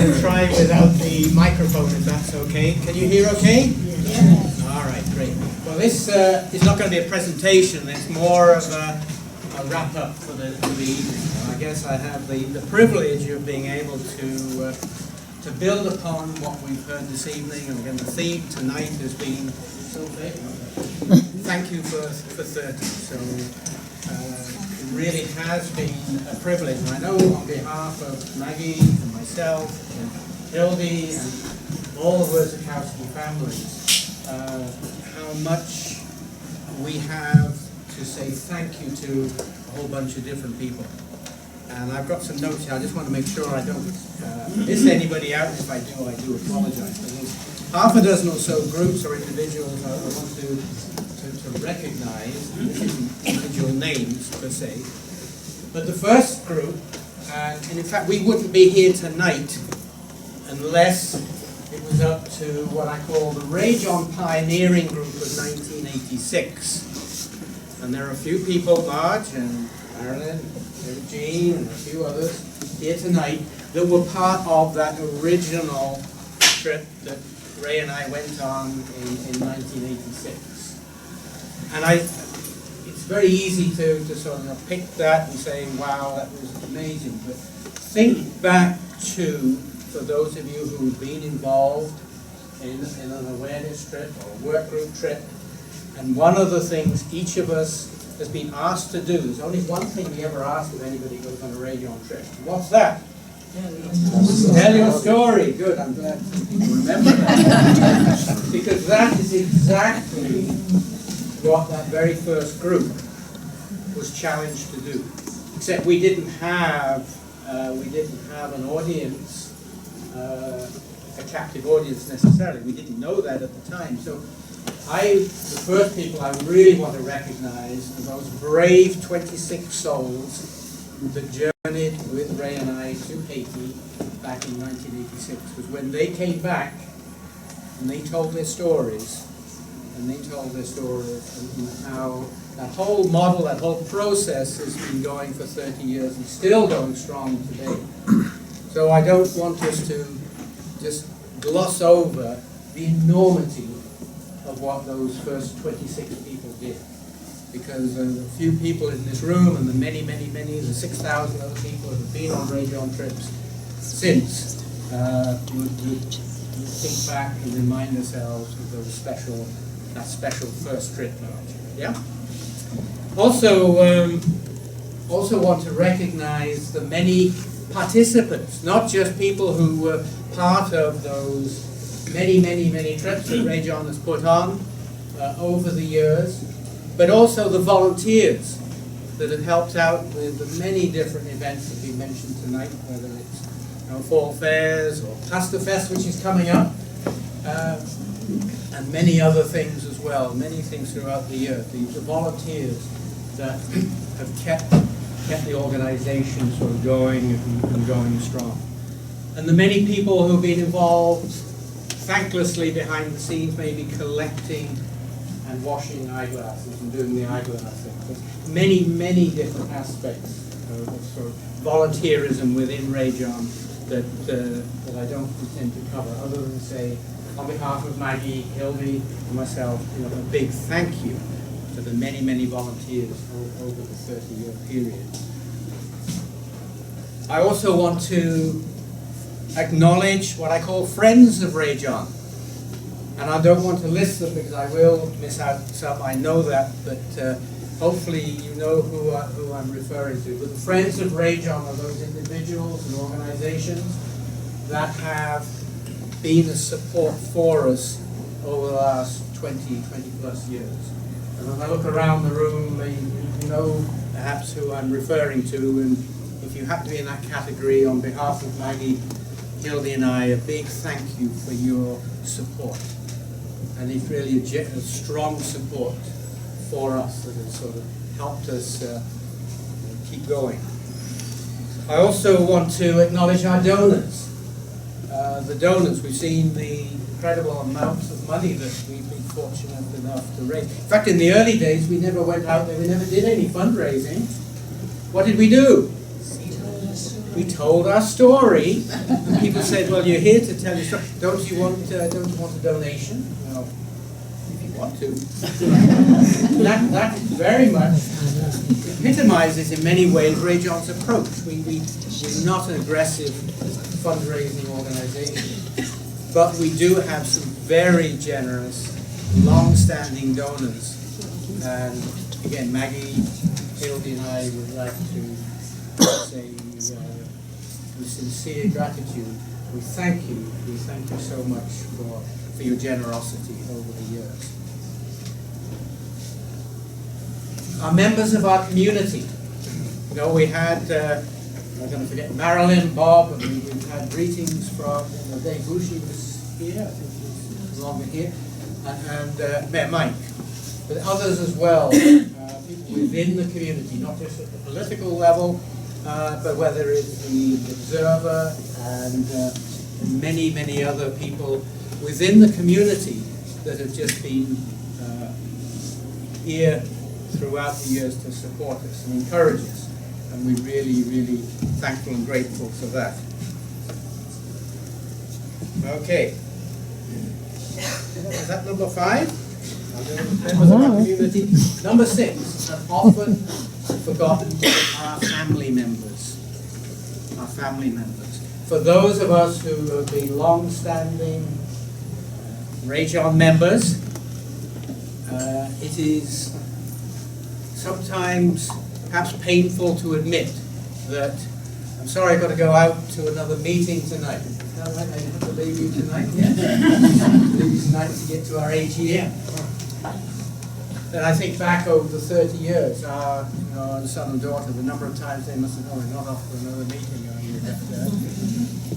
going to try without the microphone, if that's okay. Can you hear okay? Yes. All right, great. Well, this is not going to be a presentation. It's more of a wrap-up for the evening. I guess I have the privilege of being able to build upon what we've heard this evening. And again, the theme tonight has been thank you for 30. So it really has been a privilege. And I know on behalf of Maggie and myself and Hildy and all the Wojciechowski families, how much we have to say thank you to a whole bunch of different people. And I've got some notes here. I just want to make sure I don't miss anybody out. If I do apologize. There's half a dozen or so groups or individuals I want to recognize. This isn't individual names per se. But the first group, and in fact we wouldn't be here tonight unless it was up to what I call the Rayjon Pioneering Group of 1986. And there are a few people, Marge and Marilyn, and Jean, and a few others here tonight that were part of that original trip that Ray and I went on in 1986. And it's very easy to sort of pick that and say, wow, that was amazing. But think back to, for those of you who've been involved in an awareness trip or a work group trip, and one of the things each of us has been asked to do, there's only one thing we ever ask of anybody who goes on a Rayjon trip. What's that? Tell your story. Good, I'm glad people remember that. Because that is exactly what that very first group was challenged to do. Except we didn't have an audience, a captive audience necessarily. We didn't know that at the time. So the first people I really want to recognize are those brave 26 souls that journeyed with Ray and I to Haiti back in 1986. Because when they came back and they told their stories, and how that whole model, that whole process has been going for 30 years and still going strong today. So I don't want us to just gloss over the enormity of what those first 26 people did. Because a few people in this room and the many, the 6,000 other people that have been on Rayjon trips since would think back and remind ourselves of that special first trip. Yeah? Also want to recognize the many participants, not just people who were part of those many trips that Rayjon has put on over the years, but also the volunteers that have helped out with the many different events that we mentioned tonight, whether it's Fall Fairs or Pastor Fest, which is coming up, and many other things as well, many things throughout the year. The volunteers that have kept the organization sort of going and going strong. And the many people who've been involved thanklessly behind the scenes, maybe collecting and washing eyeglasses and doing the eyeglass thing. Many different aspects of sort of volunteerism within Rayjon that I don't intend to cover, other than say, on behalf of Maggie, Hildy, and myself, a big thank you to the many volunteers over the 30-year period. I also want to acknowledge what I call friends of Rayjon. And I don't want to list them because I will miss out some, I know that, but hopefully you know who I'm referring to. But the friends of Rayjon are those individuals and organizations that have been a support for us over the last 20 plus years. And when I look around the room, you know perhaps who I'm referring to, and if you happen to be in that category, on behalf of Maggie, Hildy and I, a big thank you for your support. And it's really a strong support for us that has sort of helped us keep going. I also want to acknowledge our donors. The donors, we've seen the incredible amounts of money that we've been fortunate enough to raise. In fact, in the early days, we never went out there, we never did any fundraising. What did we do? We told our story People said, well, you're here to tell your story. Don't you want a donation? Well, if you want to. that very much epitomizes in many ways Rayjon's approach. We're not an aggressive fundraising organization, but we do have some very generous, long-standing donors. And again, Maggie, Hildy and I would like to say with sincere gratitude, we thank you so much for your generosity over the years. Our members of our community. You know, we had, I'm not going to forget, Marilyn, Bob, and we've had greetings from, Dave Bushi was here, I think he was longer here, and Mayor Mike, but others as well, people within the community, not just at the political level, but whether it's the Observer and many, many other people within the community that have just been here throughout the years to support us and encourage us. And we're really, really thankful and grateful for that. Okay. Is that number 5? Members of our community. Number 6, and often forgotten, our family members. Our family members. For those of us who have been long-standing Rayjon members, it is sometimes perhaps painful to admit that, I'm sorry I've got to go out to another meeting tonight. Is that right? I have to leave you tonight? Yeah. Leave you tonight to get to our AGM. And I think back over the 30 years, our son and daughter, the number of times they must have, we're not off for another meeting.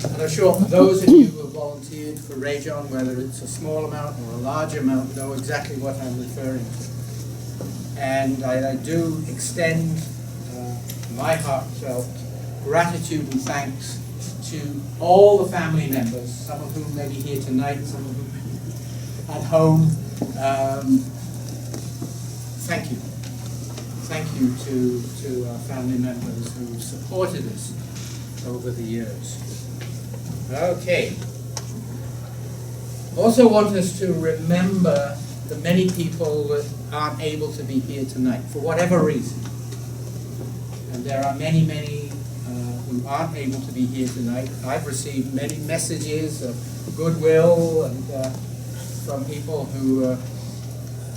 And I'm sure those of you who have volunteered for Rayjon, whether it's a small amount or a large amount, know exactly what I'm referring to. And I do extend my heartfelt gratitude and thanks to all the family members, some of whom may be here tonight, some of whom at home. Thank you. Thank you to our family members who supported us over the years. Okay. Also want us to remember the many people that aren't able to be here tonight for whatever reason. And there are many, many who aren't able to be here tonight. I've received many messages of goodwill and from people who,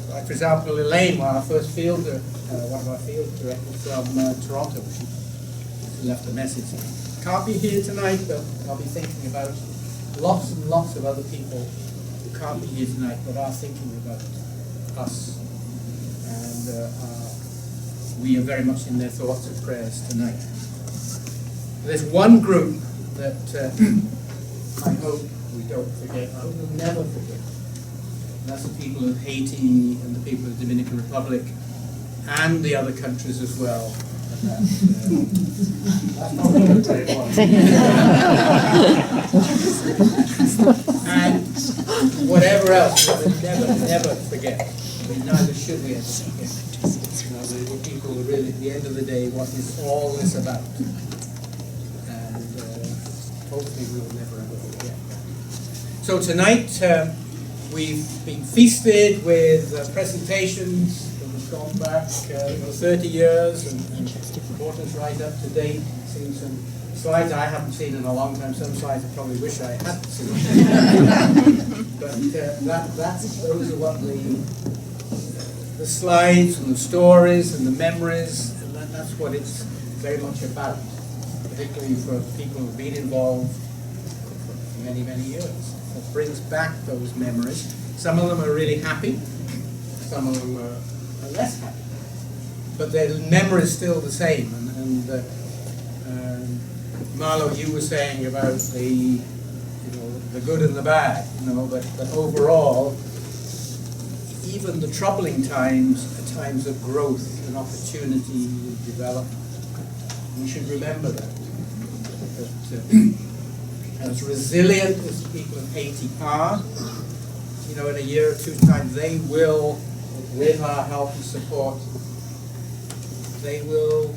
like for example, Elaine, one of our field directors from Toronto, she left a message. Can't be here tonight, but I'll be thinking about lots and lots of other people who can't be here tonight, but are thinking about us. And we are very much in their thoughts and prayers tonight. There's one group that I hope we don't forget, I hope we'll never forget. And that's the people of Haiti and the people of the Dominican Republic and the other countries as well. That's not what it was. And whatever else, we'll never forget. I mean, neither should we ever forget. The people who really, at the end of the day, what is all this about? And hopefully we will never ever forget. So tonight we've been feasted with presentations that have gone back 30 years and brought us right up to date. Seen some slides I haven't seen in a long time. Some slides I probably wish I had seen. But those are what the slides and the stories and the memories, and that's what it's very much about, particularly for people who've been involved for many, many years. It brings back those memories. Some of them are really happy, some of them are less happy, but their memory is still the same. And Marlo, you were saying about the good and the bad, but overall, even the troubling times are times of growth and opportunity and development. We should remember that. As resilient as the people of Haiti are, in a year or two time, they will, with our help and support, they will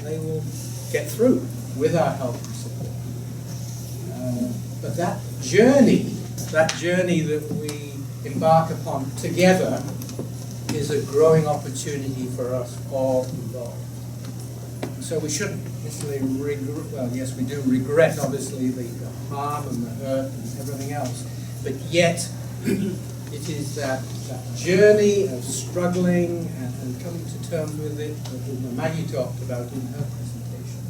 get through with our help and support. But that journey that we embark upon together is a growing opportunity for us all involved. So we shouldn't necessarily regret, well, yes, we do regret, obviously, the harm and the hurt and everything else, but yet it is that journey of struggling and coming to terms with it that Maggie talked about in her presentation.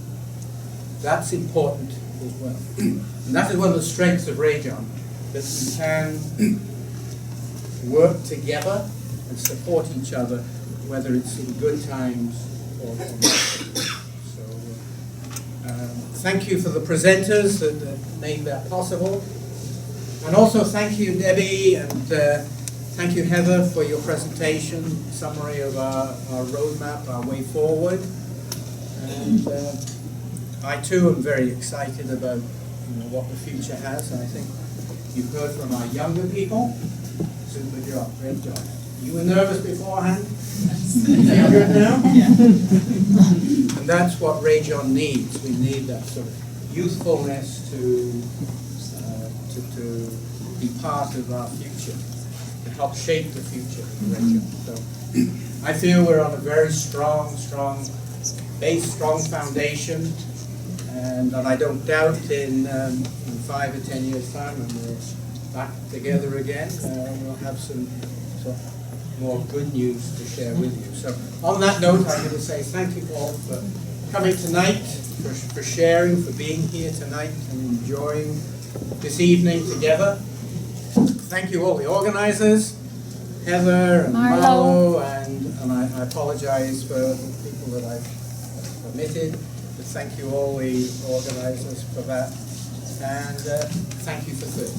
That's important as well. And that is one of the strengths of Rayjon, that we can work together and support each other, whether it's in good times or not. So thank you for the presenters that made that possible. And also thank you, Debbie, and thank you, Heather, for your presentation, summary of our roadmap, our way forward. And I too am very excited about what the future has. And I think you've heard from our younger people. Super job, great job. You were nervous beforehand? Feel good now? Yeah. And that's what Rayjon needs. We need that sort of youthfulness to be part of our future, to help shape the future of Rayjon. So I feel we're on a very strong base, strong foundation, and I don't doubt in 5 or 10 years' time when we're back together again, we'll have some more good news to share with you. So on that note, I'm going to say thank you all for coming tonight, for sharing, for being here tonight and enjoying this evening together. Thank you all the organizers, Heather and Marlo, and I apologize for the people that I've omitted, but thank you all the organizers for that, and thank you for 30.